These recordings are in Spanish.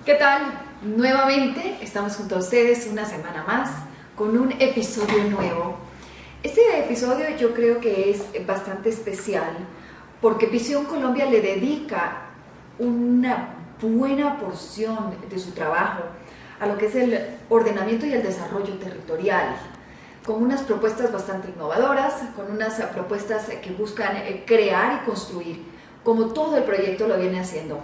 ¿Qué tal? Nuevamente estamos junto a ustedes una semana más con un episodio nuevo. Este episodio yo creo que es bastante especial porque Visión Colombia le dedica una buena porción de su trabajo a lo que es el ordenamiento y el desarrollo territorial, con unas propuestas bastante innovadoras, con unas propuestas que buscan crear y construir, como todo el proyecto lo viene haciendo.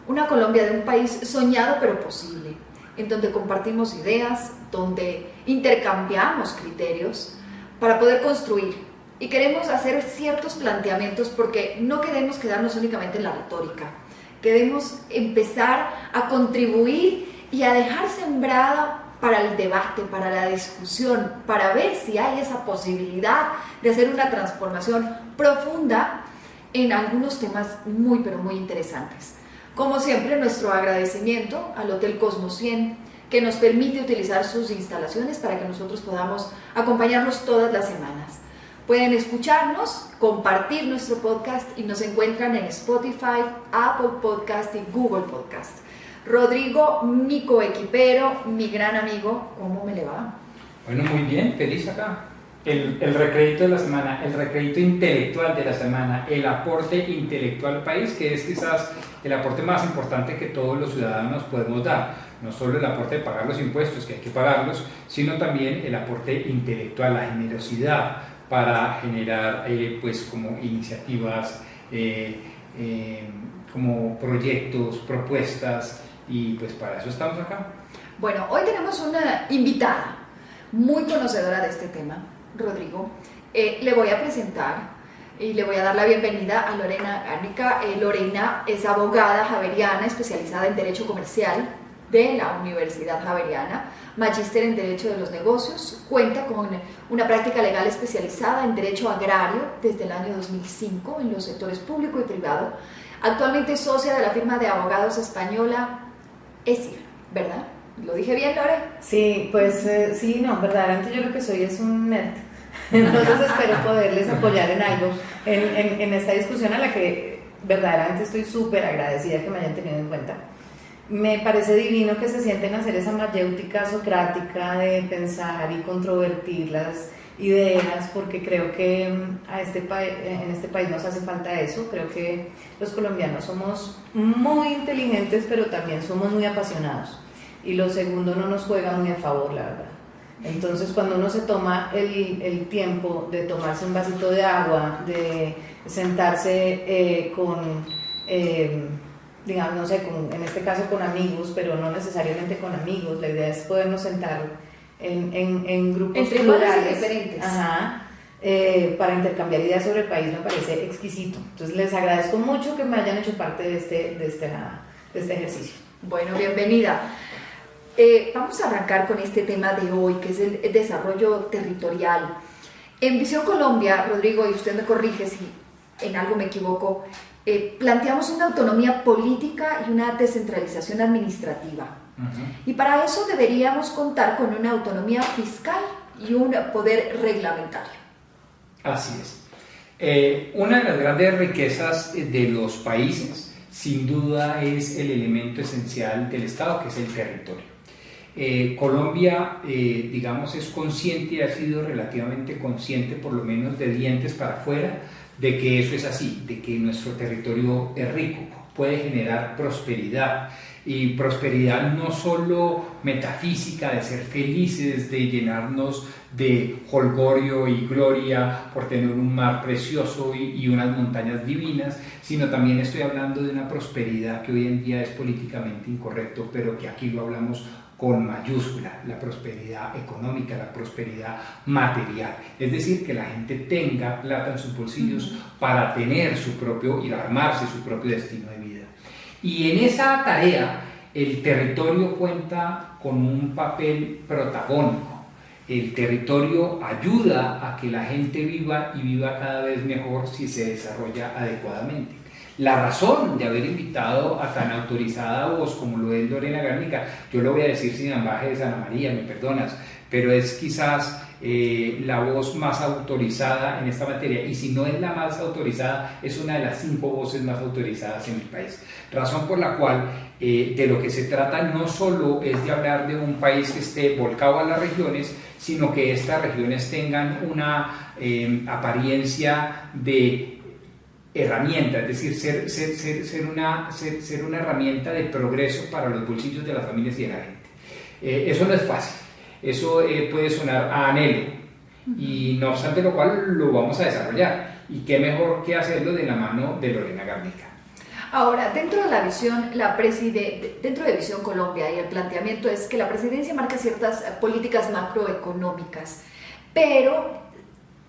Una Colombia de un país soñado pero posible, en donde compartimos ideas, donde intercambiamos criterios para poder construir. Y queremos hacer ciertos planteamientos porque no queremos quedarnos únicamente en la retórica. Queremos empezar a contribuir y a dejar sembrada para el debate, para la discusión, para ver si hay esa posibilidad de hacer una transformación profunda en algunos temas muy pero muy interesantes. Como siempre, nuestro agradecimiento al Hotel Cosmo 100, que nos permite utilizar sus instalaciones para que nosotros podamos acompañarlos todas las semanas. Pueden escucharnos, compartir nuestro podcast y nos encuentran en Spotify, Apple Podcast y Google Podcast. Rodrigo, mi coequipero, mi gran amigo, ¿cómo me le va? Bueno, muy bien, feliz acá. El recrédito de la semana, el recrédito intelectual de la semana, el aporte intelectual al país, que es quizás el aporte más importante que todos los ciudadanos podemos dar. No solo el aporte de pagar los impuestos, que hay que pagarlos, sino también el aporte intelectual, la generosidad para generar pues como iniciativas, como proyectos, propuestas, y pues para eso estamos acá. Bueno, hoy tenemos una invitada muy conocedora de este tema, Rodrigo. Le voy a presentar y le voy a dar la bienvenida a Lorena Garnica. Lorena es abogada javeriana especializada en Derecho Comercial de la Universidad Javeriana, magíster en Derecho de los Negocios, cuenta con una práctica legal especializada en Derecho Agrario desde el año 2005 en los sectores público y privado. Actualmente es socia de la firma de abogados española ESIR, ¿verdad? ¿Lo dije bien, Lore? Sí, pues sí, no, verdaderamente yo lo que soy es un nerd. Entonces espero poderles apoyar en algo, en esta discusión a la que verdaderamente estoy súper agradecida que me hayan tenido en cuenta. Me parece divino que se sienten a hacer esa mayéutica socrática de pensar y controvertir las ideas, porque creo que en este país nos hace falta eso. Creo que los colombianos somos muy inteligentes, pero también somos muy apasionados. Y lo segundo no nos juega muy a favor, la verdad. Entonces, cuando uno se toma el tiempo de tomarse un vasito de agua, de sentarse digamos, no sé, en este caso con amigos, pero no necesariamente con amigos, la idea es podernos sentar en grupos entre plurales diferentes. Ajá, para intercambiar ideas sobre el país. Me parece exquisito. Entonces, les agradezco mucho que me hayan hecho parte de este ejercicio. Bueno, bienvenida. Vamos a arrancar con este tema de hoy, que es el desarrollo territorial. En Visión Colombia, Rodrigo, y usted me corrige si en algo me equivoco, planteamos una autonomía política y una descentralización administrativa. Y para eso deberíamos contar con una autonomía fiscal y un poder reglamentario. Así es. Una de las grandes riquezas de los países, sin duda, es el elemento esencial del Estado, que es el territorio. Colombia, digamos, es consciente y ha sido relativamente consciente, por lo menos de dientes para afuera, de que eso es así, de que nuestro territorio es rico, puede generar prosperidad. Y prosperidad no solo metafísica, de ser felices, de llenarnos de jolgorio y gloria por tener un mar precioso y unas montañas divinas, sino también estoy hablando de una prosperidad que hoy en día es políticamente incorrecto, pero que aquí lo hablamos con mayúscula, la prosperidad económica, la prosperidad material. Es decir, que la gente tenga plata en sus bolsillos para tener su propio y armarse su propio destino de vida. Y en esa tarea el territorio cuenta con un papel protagónico. El territorio ayuda a que la gente viva y viva cada vez mejor si se desarrolla adecuadamente. La razón de haber invitado a tan autorizada voz como lo es Lorena Garnica, yo lo voy a decir sin ambajes, Ana María, me perdonas, pero es quizás la voz más autorizada en esta materia, y si no es la más autorizada, es una de las 5 voces más autorizadas en el país. Razón por la cual de lo que se trata no solo es de hablar de un país que esté volcado a las regiones, sino que estas regiones tengan una apariencia de herramienta, es decir, ser una herramienta de progreso para los bolsillos de las familias y de la gente. Eso no es fácil, eso puede sonar a anhelo, y no obstante lo cual lo vamos a desarrollar, y qué mejor que hacerlo de la mano de Lorena Garnica. Ahora, dentro de la visión, dentro de Visión Colombia, y el planteamiento es que la presidencia marca ciertas políticas macroeconómicas, pero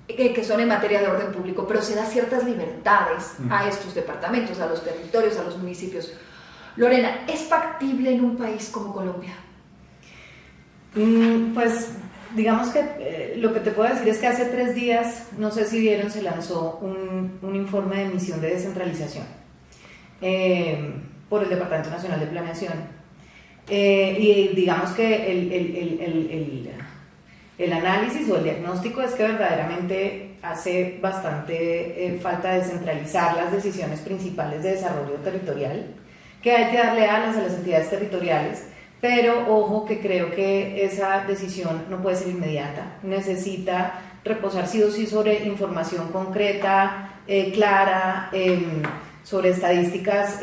que son en materia de orden público, pero se da ciertas libertades a estos departamentos, a los territorios, a los municipios. Lorena, ¿es factible en un país como Colombia? Pues digamos que lo que te puedo decir es que hace 3 días, no sé si vieron, se lanzó un informe de misión de descentralización por el Departamento Nacional de Planeación, y digamos que el análisis o el diagnóstico es que verdaderamente hace bastante falta descentralizar las decisiones principales de desarrollo territorial, que hay que darle alas a las entidades territoriales, pero ojo que creo que esa decisión no puede ser inmediata, necesita reposar sí o sí sobre información concreta, clara, sobre estadísticas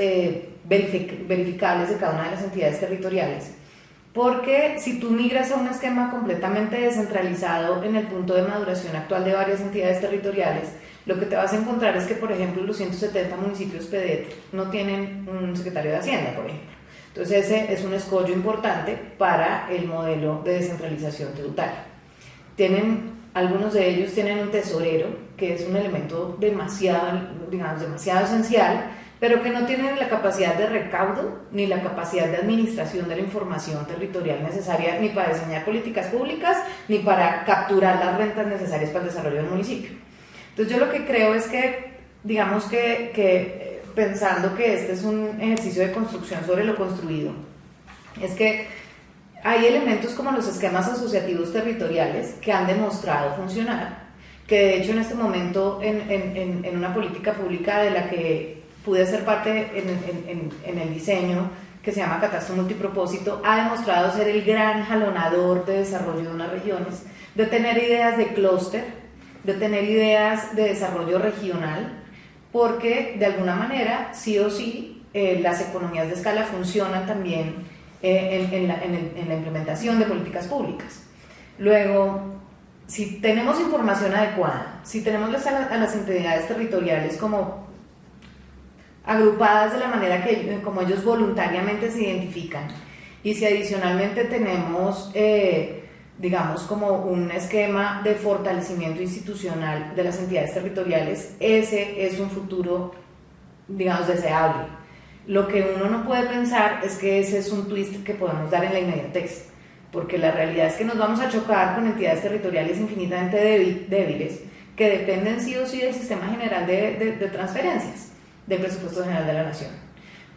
verificables de cada una de las entidades territoriales. Porque si tú migras a un esquema completamente descentralizado en el punto de maduración actual de varias entidades territoriales, lo que te vas a encontrar es que, por ejemplo, los 170 municipios PEDET no tienen un secretario de Hacienda, por ejemplo. Entonces ese es un escollo importante para el modelo de descentralización tributaria. Algunos de ellos tienen un tesorero, que es un elemento demasiado esencial, pero que no tienen la capacidad de recaudo ni la capacidad de administración de la información territorial necesaria ni para diseñar políticas públicas ni para capturar las rentas necesarias para el desarrollo del municipio. Entonces yo lo que creo es que, digamos que pensando que este es un ejercicio de construcción sobre lo construido, es que hay elementos como los esquemas asociativos territoriales que han demostrado funcionar, que de hecho en este momento en una política pública de la que pude ser parte en el diseño, que se llama Catastro Multipropósito, ha demostrado ser el gran jalonador de desarrollo de unas regiones, de tener ideas de clúster, de tener ideas de desarrollo regional, porque de alguna manera, sí o sí, las economías de escala funcionan también en la implementación de políticas públicas. Luego, si tenemos información adecuada, si tenemos a las entidades territoriales como agrupadas de la manera que como ellos voluntariamente se identifican, y si adicionalmente tenemos digamos como un esquema de fortalecimiento institucional de las entidades territoriales, ese es un futuro, digamos, deseable. Lo que uno no puede pensar es que ese es un twist que podemos dar en la inmediatez, porque la realidad es que nos vamos a chocar con entidades territoriales infinitamente débiles, que dependen sí o sí del sistema general de transferencias del presupuesto general de la nación,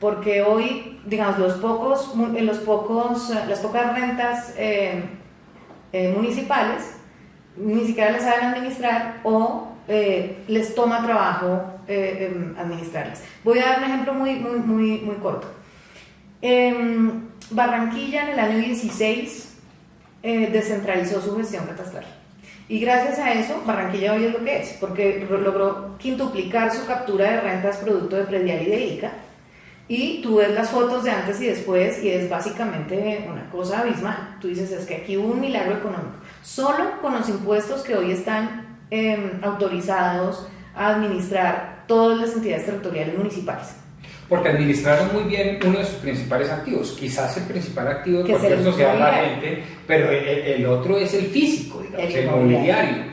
porque hoy, digamos, las pocas rentas municipales ni siquiera las saben administrar o les toma trabajo administrarlas. Voy a dar un ejemplo muy corto. Barranquilla en el año 16 descentralizó su gestión catastral. Y gracias a eso, Barranquilla hoy es lo que es, porque logró quintuplicar su captura de rentas producto de predial y de ICA. Y tú ves las fotos de antes y después y es básicamente una cosa abismal. Tú dices, es que aquí hubo un milagro económico. Solo con los impuestos que hoy están autorizados a administrar todas las entidades territoriales municipales. Porque administraron muy bien uno de sus principales activos, quizás el principal activo de Que cualquier es el sociedad inmobiliario. latente, pero el otro es el físico, digamos, el inmobiliario.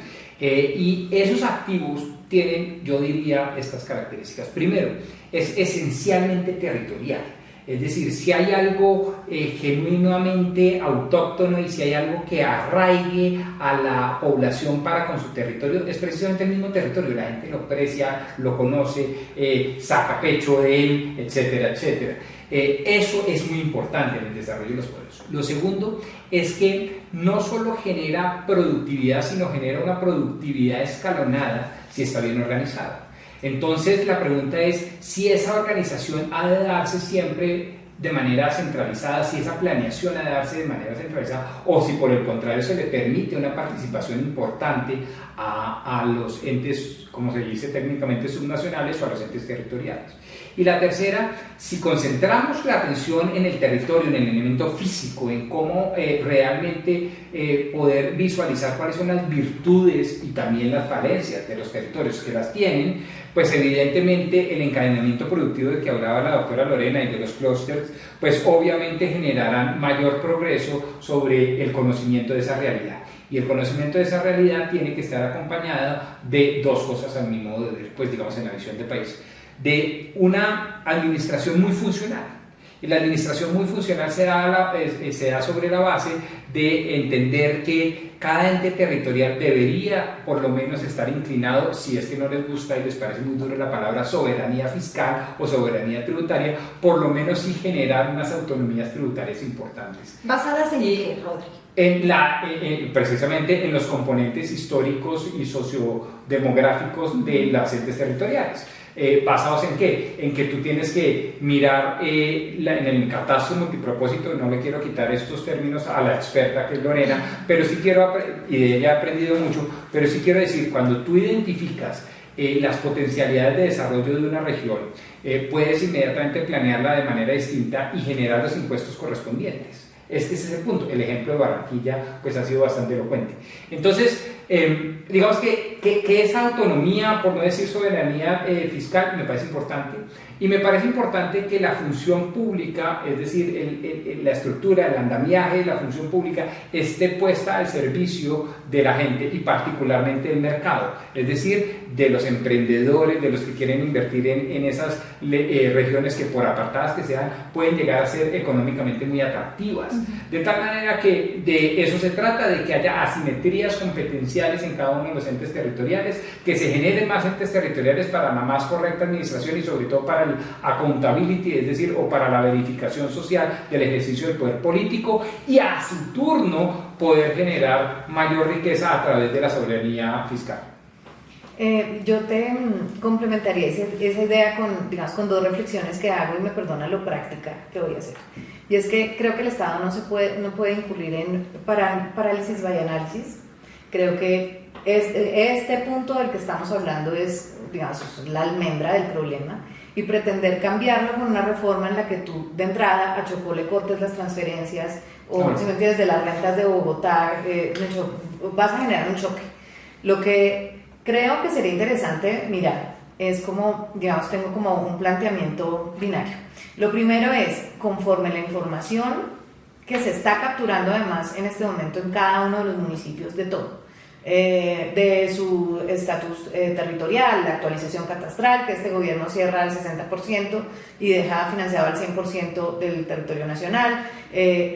Y esos activos tienen, yo diría, estas características. Primero, es esencialmente territorial. Es decir, si hay algo genuinamente autóctono y si hay algo que arraigue a la población para con su territorio, es precisamente el mismo territorio. La gente lo aprecia, lo conoce, saca pecho de él, etcétera, etcétera. Eso es muy importante en el desarrollo de los pueblos. Lo segundo es que no solo genera productividad, sino genera una productividad escalonada si está bien organizada. Entonces la pregunta es si esa organización ha de darse siempre de manera centralizada, si esa planeación ha de darse de manera centralizada o si por el contrario se le permite una participación importante a los entes, como se dice técnicamente, subnacionales o a los entes territoriales. Y la tercera, si concentramos la atención en el territorio, en el elemento físico, en cómo realmente poder visualizar cuáles son las virtudes y también las falencias de los territorios que las tienen, pues evidentemente el encadenamiento productivo de que hablaba la doctora Lorena y de los clústeres, pues obviamente generarán mayor progreso sobre el conocimiento de esa realidad. Y el conocimiento de esa realidad tiene que estar acompañada de dos cosas a mi modo de ver, pues digamos en la visión de país, de una administración muy funcional. Y la administración muy funcional se da sobre la base de entender que cada ente territorial debería por lo menos estar inclinado, si es que no les gusta y les parece muy duro la palabra soberanía fiscal o soberanía tributaria, por lo sí generar unas autonomías tributarias importantes. ¿Basadas en qué, Rodri? Precisamente en los componentes históricos y sociodemográficos de las entes territoriales. ¿Basados en qué? En que tú tienes que mirar en el catastro multipropósito, no le quiero quitar estos términos a la experta que es Lorena, pero sí quiero, y de ella he aprendido mucho, pero sí quiero decir, cuando tú identificas las potencialidades de desarrollo de una región, puedes inmediatamente planearla de manera distinta y generar los impuestos correspondientes. Ese es el punto. El ejemplo de Barranquilla pues ha sido bastante elocuente. Entonces, digamos que esa autonomía, por no decir soberanía fiscal, me parece importante. Y me parece importante que la función pública, es decir, la estructura, el andamiaje de la función pública esté puesta al servicio de la gente y particularmente del mercado, es decir, de los emprendedores, de los que quieren invertir en esas regiones que por apartadas que sean pueden llegar a ser económicamente muy atractivas. De tal manera que de eso se trata, de que haya asimetrías competenciales en cada uno de los entes territoriales, que se generen más entes territoriales para la más correcta administración y sobre todo para el accountability, es decir, o para la verificación social del ejercicio del poder político y a su turno poder generar mayor riqueza a través de la soberanía fiscal. Yo te complementaría esa idea con dos reflexiones que hago y me perdona lo práctica que voy a hacer. Y es que creo que el Estado no puede incurrir en parálisis by análisis. Creo que este punto del que estamos hablando es, digamos, la almendra del problema y pretender cambiarlo con una reforma en la que tú de entrada a Chocó le cortes las transferencias o si me entiendes de las rentas de Bogotá, vas a generar un choque. Lo que creo que sería interesante mirar es como, digamos, tengo como un planteamiento binario. Lo primero es, conforme la información que se está capturando además en este momento en cada uno de los municipios de todo, de su estatus territorial, la actualización catastral, que este gobierno cierra al 60% y deja financiado al 100% del territorio nacional,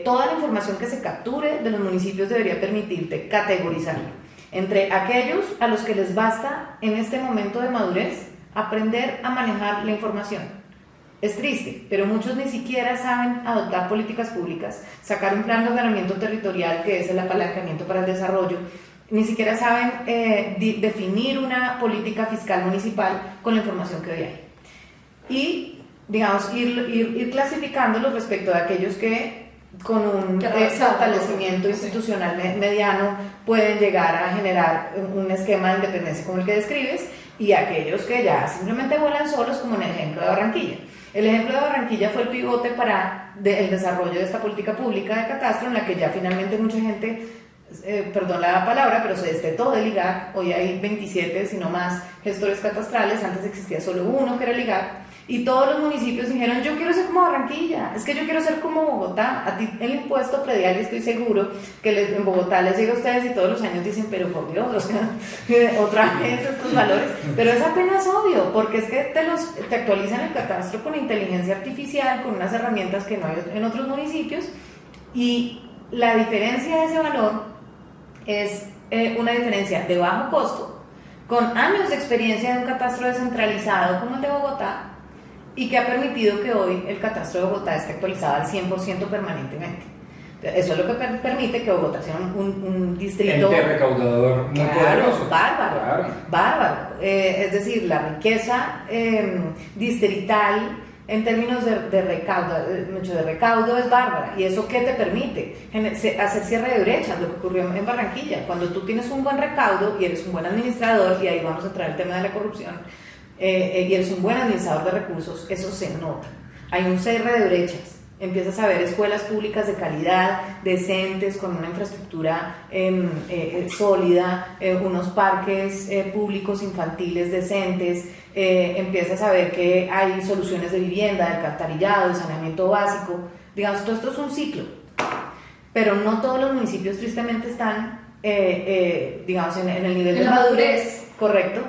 toda la información que se capture de los municipios debería permitirte categorizarla entre aquellos a los que les basta en este momento de madurez aprender a manejar la información. Es triste, pero muchos ni siquiera saben adoptar políticas públicas, sacar un plan de ordenamiento territorial que es el apalancamiento para el desarrollo, ni siquiera saben definir una política fiscal municipal con la información que hoy hay. Y, digamos, ir clasificándolos respecto de aquellos que con un fortalecimiento institucional mediano pueden llegar a generar un esquema de independencia como el que describes, y aquellos que ya simplemente vuelan solos, como en el ejemplo de Barranquilla. El ejemplo de Barranquilla fue el pivote para el desarrollo de esta política pública de catastro, en la que ya finalmente mucha gente, perdón la palabra, pero se destetó del IGAC. Hoy hay 27, si no más, gestores catastrales. Antes existía solo uno, que era el IGAC. Y todos los municipios dijeron, yo quiero ser como Barranquilla, es que yo quiero ser como Bogotá. A ti el impuesto predial, y estoy seguro que en Bogotá les llega a ustedes y todos los años dicen, pero por Dios, o sea, otra vez estos valores. Pero es apenas obvio, porque es que te actualizan el catastro con inteligencia artificial, con unas herramientas que no hay en otros municipios, y la diferencia de ese valor es una diferencia de bajo costo, con años de experiencia de un catastro descentralizado como el de Bogotá, y que ha permitido que hoy el catastro de Bogotá esté actualizado al 100% permanentemente. Eso es lo que permite que Bogotá sea un distrito... Ente recaudador muy poderoso. Bárbaro, Claro. bárbaro. Es decir, la riqueza distrital en términos de recaudo es bárbara. ¿Y eso qué te permite? Hacer cierre de brechas, lo que ocurrió en Barranquilla. Cuando tú tienes un buen recaudo y eres un buen administrador, y ahí vamos a entrar el tema de la corrupción, y eres un buen administrador de recursos, eso se nota. Hay un cierre de brechas. Empiezas a ver escuelas públicas de calidad, decentes, con una infraestructura sólida, unos parques públicos infantiles decentes, empiezas a ver que hay soluciones de vivienda, de alcantarillado, de saneamiento básico. Digamos, todo esto es un ciclo, pero no todos los municipios tristemente están, digamos, en el nivel de madurez correcto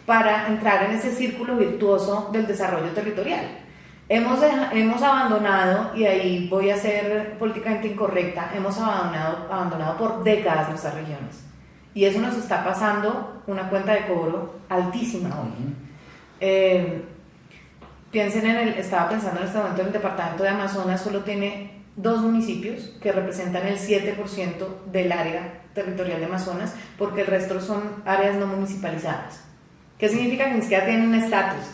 para entrar en ese círculo virtuoso del desarrollo territorial. Hemos abandonado, y ahí voy a ser políticamente incorrecta, hemos abandonado por décadas nuestras regiones. Y eso nos está pasando una cuenta de cobro altísima hoy. Piensen estaba pensando en este momento en el departamento de Amazonas, solo tiene 2 municipios que representan el 7% del área territorial de Amazonas, porque el resto son áreas no municipalizadas. ¿Qué significa? Que ni siquiera tienen un estatus.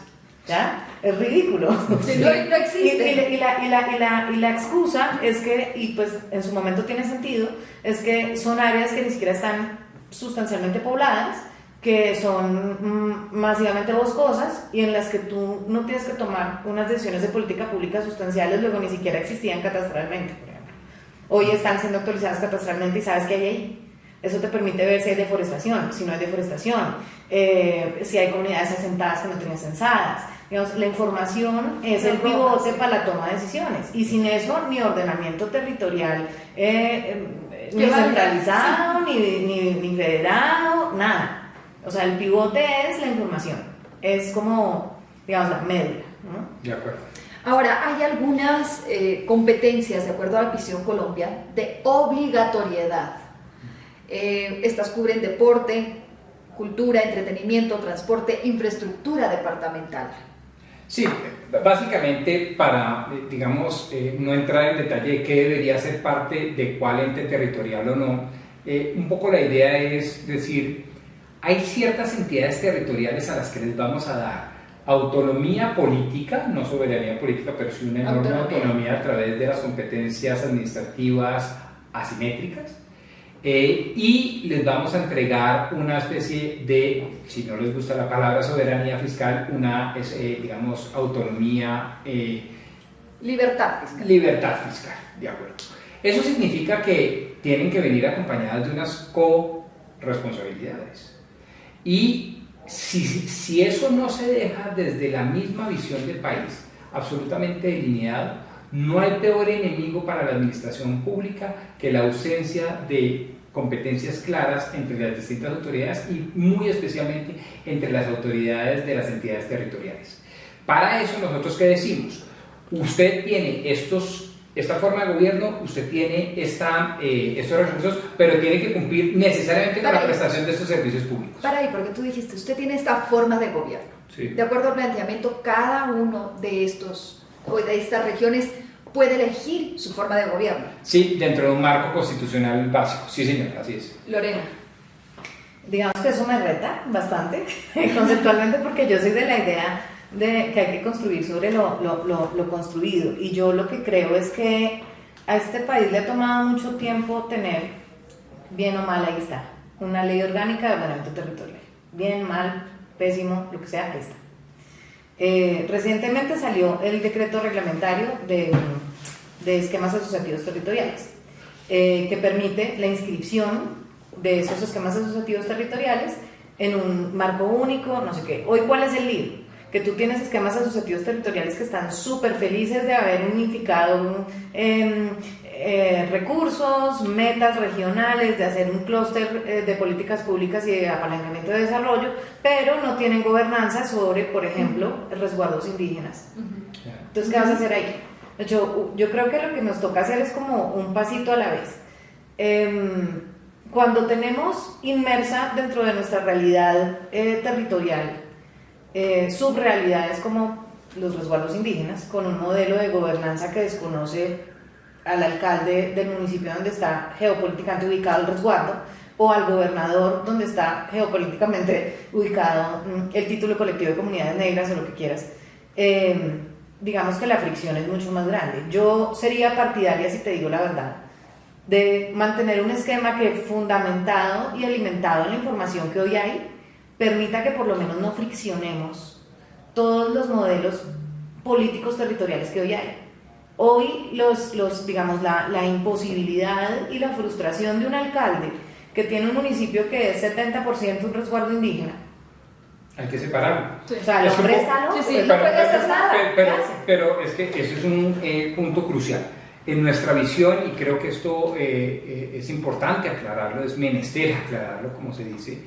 ¿Ya? Es ridículo. Sí, no existe. Y la excusa es que, y pues en su momento tiene sentido, es que son áreas que ni siquiera están sustancialmente pobladas, que son masivamente boscosas y en las que tú no tienes que tomar unas decisiones de política pública sustanciales, luego ni siquiera existían catastralmente, por ejemplo. Hoy están siendo actualizadas catastralmente y sabes qué hay ahí. Eso te permite ver si hay deforestación, si no hay deforestación, si hay comunidades asentadas que no tienen censadas. Digamos, la información es el pivote para la toma de decisiones, y sin eso ni ordenamiento territorial ni centralizado, ni federado, nada. O sea, el pivote es la información, es como, digamos, la médula, ¿no? De acuerdo. Ahora, hay algunas competencias, de acuerdo a la Visión Colombia, de obligatoriedad. Estas cubren deporte, cultura, entretenimiento, transporte, infraestructura departamental. Sí, básicamente para, digamos, no entrar en detalle de qué debería ser parte de cuál ente territorial o no, un poco la idea es decir, hay ciertas entidades territoriales a las que les vamos a dar autonomía política, no soberanía política, pero sí una enorme autonomía a través de las competencias administrativas asimétricas. Y les vamos a entregar una especie de, si no les gusta la palabra soberanía fiscal, una, digamos, autonomía... libertad fiscal. Libertad fiscal, de acuerdo. Eso significa que tienen que venir acompañadas de unas corresponsabilidades. Y si eso no se deja desde la misma visión del país, absolutamente delineado, no hay peor enemigo para la administración pública que la ausencia de competencias claras entre las distintas autoridades y muy especialmente entre las autoridades de las entidades territoriales. Para eso nosotros, ¿qué decimos? Usted tiene esta forma de gobierno, usted tiene estos recursos, pero tiene que cumplir necesariamente con la prestación de estos servicios públicos. Para ahí, porque tú dijiste, usted tiene esta forma de gobierno. Sí. De acuerdo al planteamiento, cada uno de estas regiones puede elegir su forma de gobierno. Sí, dentro de un marco constitucional básico. Sí, señor, así es. Lorena. Digamos que eso me reta bastante, conceptualmente, porque yo soy de la idea de que hay que construir sobre lo construido. Y yo lo que creo es que a este país le ha tomado mucho tiempo tener, bien o mal, ahí está, una ley orgánica de ordenamiento territorial. Bien, mal, pésimo, lo que sea, ahí está. Recientemente salió el decreto reglamentario de esquemas asociativos territoriales, que permite la inscripción de esos esquemas asociativos territoriales en un marco único, no sé qué. Hoy, ¿cuál es el lío? Que tú tienes esquemas asociativos territoriales que están súper felices de haber unificado recursos, metas regionales, de hacer un clúster de políticas públicas y de apalancamiento de desarrollo, pero no tienen gobernanza sobre, por ejemplo, resguardos indígenas. Entonces, ¿qué vas a hacer ahí? Yo creo que lo que nos toca hacer es como un pasito a la vez. Cuando tenemos inmersa dentro de nuestra realidad territorial, subrealidades como los resguardos indígenas, con un modelo de gobernanza que desconoce al alcalde del municipio donde está geopolíticamente ubicado el resguardo, o al gobernador donde está geopolíticamente ubicado el título colectivo de comunidades negras o lo que quieras. Digamos que la fricción es mucho más grande. Yo sería partidaria, si te digo la verdad, de mantener un esquema que, fundamentado y alimentado en la información que hoy hay, permita que por lo menos no friccionemos todos los modelos políticos territoriales que hoy hay. Hoy digamos, la imposibilidad y la frustración de un alcalde que tiene un municipio que es 70% un resguardo indígena. Hay que separarlo. Sí. O sea, el hombre está loco, sí, él no puede hacer nada. Pero es que eso es un punto crucial. En nuestra visión, y creo que esto es importante aclararlo, es menester aclararlo, como se dice,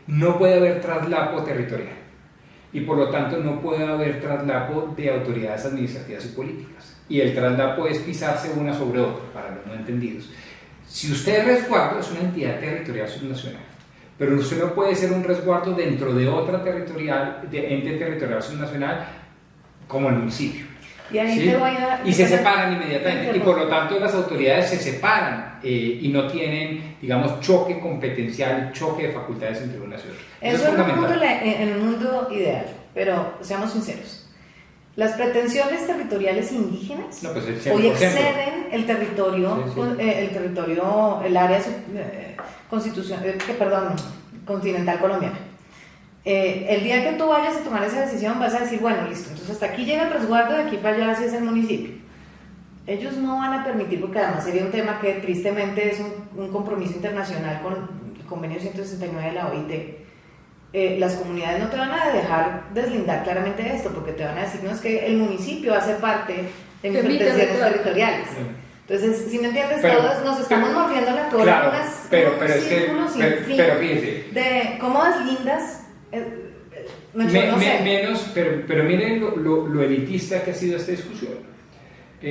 no puede haber traslapo territorial. Y por lo tanto no puede haber traslapo de autoridades administrativas y políticas. Y el traslapo es pisarse una sobre otra, para los no entendidos. Si usted es resguardo, es una entidad territorial subnacional, pero usted no puede ser un resguardo dentro de otra ente territorial subnacional como el municipio. Y ahí ¿sí? te voy a... Y se separan inmediatamente, y por lo tanto las autoridades se separan y no tienen, digamos, choque competencial, choque de facultades entre unas y otras. Eso es en un mundo ideal, pero seamos sinceros. Las pretensiones territoriales indígenas no, pues hoy exceden el territorio, el área continental colombiana. El día que tú vayas a tomar esa decisión vas a decir, bueno, listo, entonces hasta aquí llega el resguardo, de aquí para allá sí es el municipio. Ellos no van a permitir, porque además sería un tema que tristemente es un compromiso internacional con el convenio 169 de la OIT. Las comunidades no te van a dejar deslindar claramente de esto, porque te van a decir, no, es que el municipio hace parte de mis pretensiones territoriales. Entonces, si me entiendes, todos nos estamos moviendo la cola, claro, pero es círculo sin fin fíjese, de cómo deslindas. Pero miren lo elitista que ha sido esta discusión.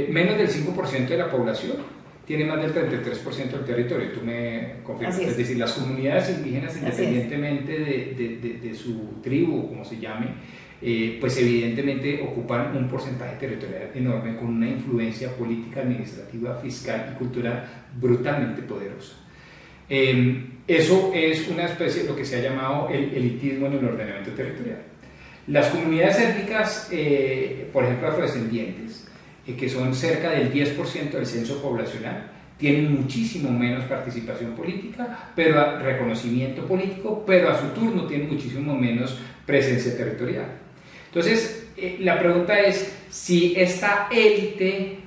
Menos del 5% de la población tiene más del 33% del territorio, tú me confirmas. Es decir, las comunidades indígenas, independientemente de su tribu, como se llame, pues evidentemente ocupan un porcentaje territorial enorme, con una influencia política, administrativa, fiscal y cultural brutalmente poderosa. Eso es una especie de lo que se ha llamado el elitismo en el ordenamiento territorial. Las comunidades étnicas, por ejemplo afrodescendientes, que son cerca del 10% del censo poblacional, tienen muchísimo menos participación política, pero reconocimiento político, pero a su turno tienen muchísimo menos presencia territorial. Entonces, la pregunta es si esta élite,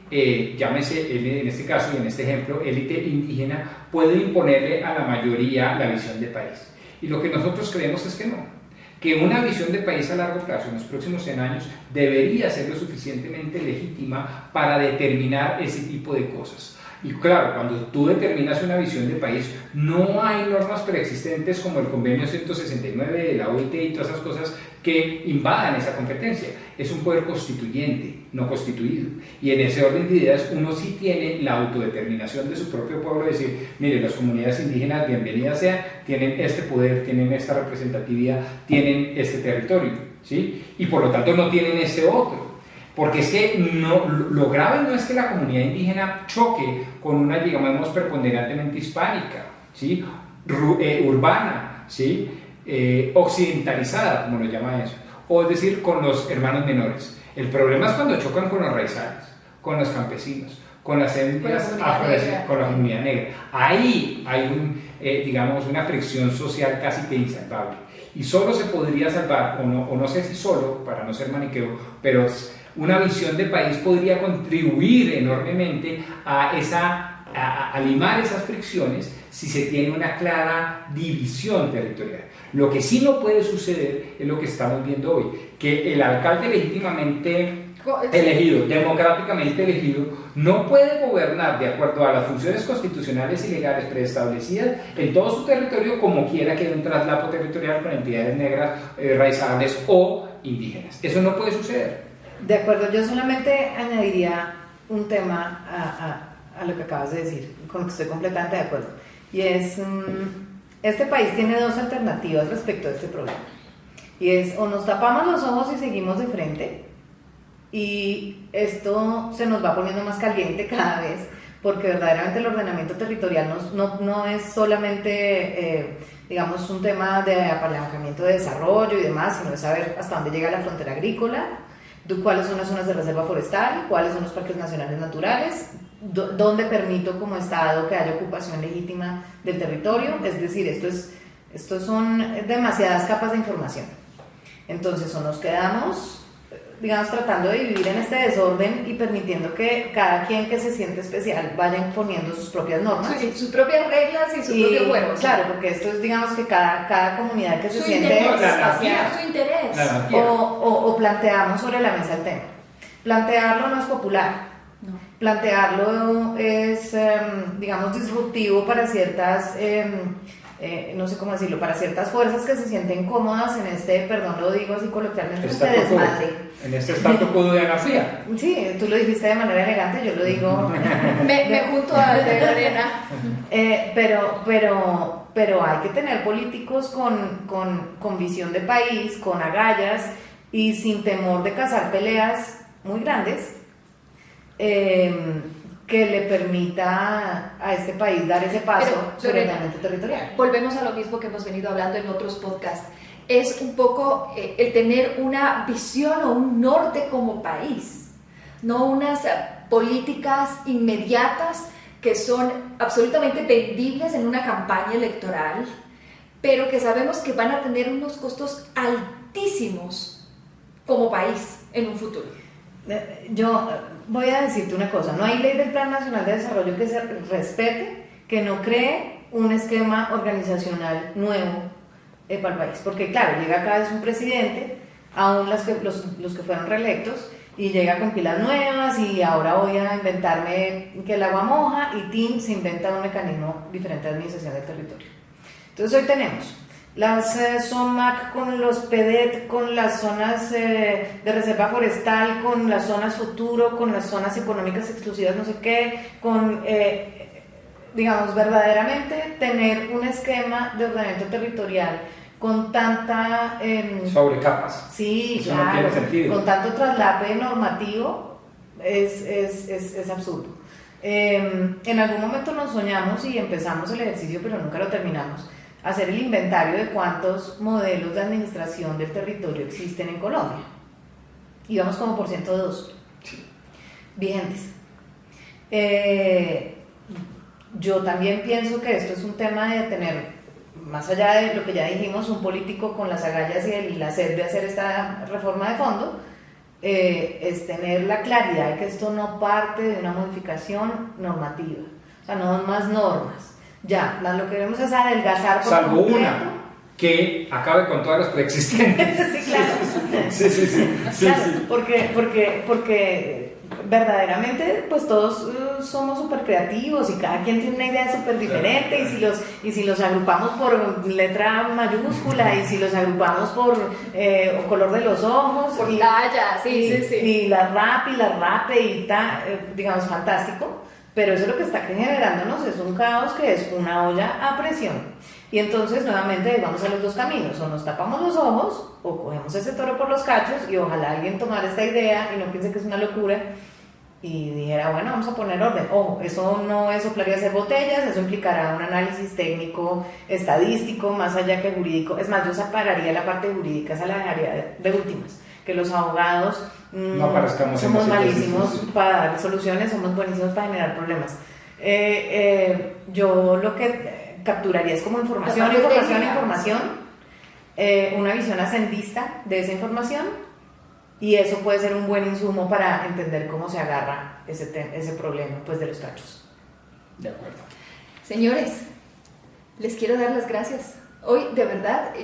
llámese en este caso y en este ejemplo, élite indígena, puede imponerle a la mayoría la visión de país. Y lo que nosotros creemos es que no. Que una visión de país a largo plazo, en los próximos 100 años, debería ser lo suficientemente legítima para determinar ese tipo de cosas. Y claro, cuando tú determinas una visión de país, no hay normas preexistentes como el convenio 169 de la OIT y todas esas cosas que invadan esa competencia. Es un poder constituyente, no constituido. Y en ese orden de ideas uno sí tiene la autodeterminación de su propio pueblo, de decir, mire, las comunidades indígenas, bienvenidas sean, tienen este poder, tienen esta representatividad, tienen este territorio, ¿sí? Y por lo tanto no tienen este otro. Porque es que lo grave no es que la comunidad indígena choque con una, digamos, preponderantemente hispánica, ¿sí? Urbana, ¿sí? Occidentalizada, como lo llama eso, o es decir, con los hermanos menores. El problema es cuando chocan con los raizales, con los campesinos, con las etnias afrodescendientes, con la comunidad negra. Ahí hay digamos, una fricción social casi que insalvable. Y solo se podría salvar, o no sé si solo, para no ser maniqueo, pero una visión de país podría contribuir enormemente a limar esas fricciones si se tiene una clara división territorial. Lo que sí no puede suceder es lo que estamos viendo hoy, que el alcalde legítimamente elegido, democráticamente elegido, no puede gobernar de acuerdo a las funciones constitucionales y legales preestablecidas en todo su territorio como quiera que haya un traslapo territorial con entidades negras, raizales o indígenas. Eso no puede suceder. De acuerdo, yo solamente añadiría un tema a lo que acabas de decir, con lo que estoy completamente de acuerdo, y es, este país tiene dos alternativas respecto a este problema. Y es, o nos tapamos los ojos y seguimos de frente, y esto se nos va poniendo más caliente cada vez, porque verdaderamente el ordenamiento territorial no es solamente, digamos, un tema de apalancamiento de desarrollo y demás, sino de saber hasta dónde llega la frontera agrícola, cuáles son las zonas de reserva forestal, cuáles son los parques nacionales naturales, dónde permito como Estado que haya ocupación legítima del territorio. Es decir, esto son demasiadas capas de información. Entonces, o nos quedamos, digamos, tratando de vivir en este desorden y permitiendo que cada quien que se siente especial vaya imponiendo sus propias normas. Sí, sus propias reglas y su propio juego. Claro, porque esto es, digamos, que cada comunidad que se siente espacial, su interés. O planteamos sobre la mesa el tema. Plantearlo no es popular. No. Plantearlo es, digamos, disruptivo para ciertas... no sé cómo decirlo, para ciertas fuerzas que se sienten cómodas en este, perdón, lo digo así coloquialmente, este desmadre. En este statu quo de anarquía. Sí, tú lo dijiste de manera elegante, yo lo digo... me junto a de Lorena. Pero hay que tener políticos con visión de país, con agallas y sin temor de cazar peleas muy grandes, que le permita a este país dar ese paso sobre el ordenamiento territorial. Volvemos a lo mismo que hemos venido hablando en otros podcasts. Es un poco el tener una visión o un norte como país, no unas políticas inmediatas que son absolutamente vendibles en una campaña electoral, pero que sabemos que van a tener unos costos altísimos como país en un futuro. Yo voy a decirte una cosa, no hay ley del Plan Nacional de Desarrollo que se respete, que no cree un esquema organizacional nuevo para el país, porque claro, llega cada vez un presidente, aún los que fueron reelectos, y llega con pilas nuevas y ahora voy a inventarme que el agua moja, y TIN se inventa un mecanismo diferente de administración del territorio. Entonces hoy tenemos las SOMAC con los PEDET, con las zonas de reserva forestal, con las zonas futuro, con las zonas económicas exclusivas, no sé qué, con, digamos, verdaderamente tener un esquema de ordenamiento territorial con tanta... sobre capas. Sí, eso claro, no tiene sentido. con tanto traslape normativo es absurdo. En algún momento nos soñamos y empezamos el ejercicio, pero nunca lo terminamos, hacer el inventario de cuántos modelos de administración del territorio existen en Colombia. Íbamos como por 102 vigentes. Yo también pienso que esto es un tema de tener, más allá de lo que ya dijimos, un político con las agallas y la sed de hacer esta reforma de fondo, es tener la claridad de que esto no parte de una modificación normativa, o sea, no más normas. Ya, lo que queremos es adelgazar por salvo completo. una que acabe con todas las preexistentes. Sí, claro. Sí. Claro, porque verdaderamente pues todos somos súper creativos y cada quien tiene una idea súper diferente, claro. y si los agrupamos por letra mayúscula y si los agrupamos por color de los ojos por talla, y la rape y tal, digamos, fantástico. Pero eso lo que está generándonos es un caos que es una olla a presión. Y entonces nuevamente vamos a los dos caminos, o nos tapamos los ojos o cogemos ese toro por los cachos, y ojalá alguien tomara esta idea y no piense que es una locura y dijera, bueno, vamos a poner orden. Ojo, eso no es soplaría hacer botellas, eso implicará un análisis técnico, estadístico, más allá que jurídico. Es más, yo separaría la parte jurídica, esa la dejaría de últimas, que los abogados somos malísimos para dar soluciones, somos buenísimos para generar problemas. Yo lo que capturaría es como información, una visión ascendista de esa información, y eso puede ser un buen insumo para entender cómo se agarra ese problema pues, de los cachos. De acuerdo. Señores, les quiero dar las gracias. Hoy, de verdad,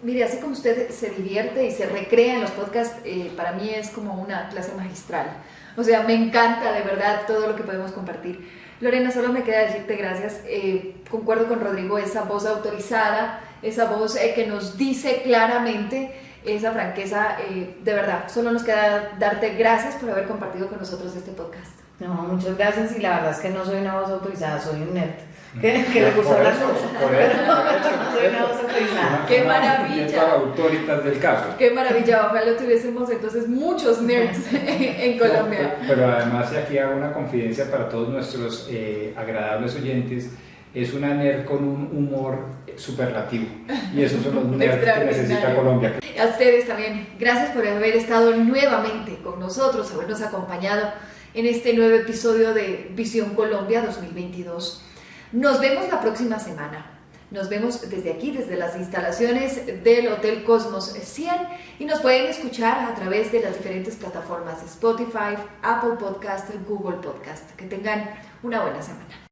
mire, así como usted se divierte y se recrea en los podcasts, para mí es como una clase magistral. O sea, me encanta, de verdad, todo lo que podemos compartir. Lorena, solo me queda decirte gracias. Concuerdo con Rodrigo, esa voz autorizada, esa voz que nos dice claramente, esa franqueza, de verdad, solo nos queda darte gracias por haber compartido con nosotros este podcast. No, muchas gracias, y la verdad es que no soy una voz autorizada, soy un nerd. que le gusta Por hablar eso, mucho. por eso, No soy una voz autorizada. ¡Qué Una maravilla! autoritas del caso. Qué maravilla, ojalá tuviésemos entonces muchos nerds en Colombia. Pero además, y aquí hago una confidencia para todos nuestros agradables oyentes, es una nerd con un humor superlativo. Y esos son los nerds que necesita Colombia. A ustedes también, gracias por haber estado nuevamente con nosotros, habernos acompañado en este nuevo episodio de Visión Colombia 2022. Nos vemos la próxima semana. Nos vemos desde aquí, desde las instalaciones del Hotel Cosmos 100 y nos pueden escuchar a través de las diferentes plataformas Spotify, Apple Podcast, Google Podcast. Que tengan una buena semana.